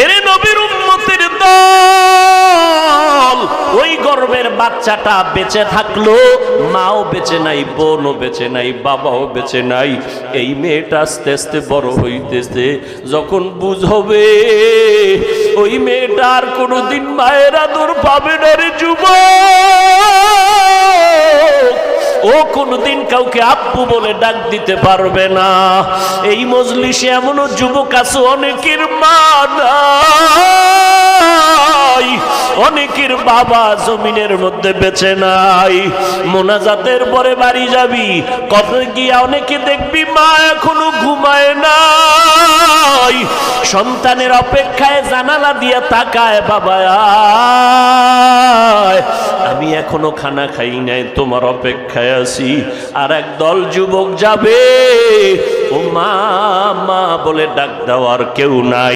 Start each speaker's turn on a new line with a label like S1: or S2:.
S1: এরে নবীর উম্মতের দল, ওই গর্ভের বাচ্চাটা বেঁচে থাকলো, মাও বেঁচে নাই, বোনও বেঁচে নাই, বাবাও বেঁচে নাই। এই মেয়েটা আস্তে আস্তে বড় হইতেছে, যখন বুঝবে ওই মেয়েটা আর কোনোদিন মায়ের আদর পাবে না রে যুবক, ও কোনদিন কাউকে আব্বু বলে ডাক দিতে পারবে না। এই মজলিসে এমনও যুবক আছে অনেকের মা নাই, অনেকের বাবা জমিনের মধ্যে বেঁচে নাই। মোনাজাতের পরে বাড়ি যাবি, কত গিয়া অনেকে দেখবি মা এখনো ঘুমায় নাই, সন্তানের অপেক্ষায় জানালা দিয়ে তাকায়, বাবা আয়, আমি এখনো খানা খাই নাই, তোমার অপেক্ষায় আছি। আর একদল যুবক যাবে, ও মা মা বলে ডাক দেওয়ার কেউ নাই।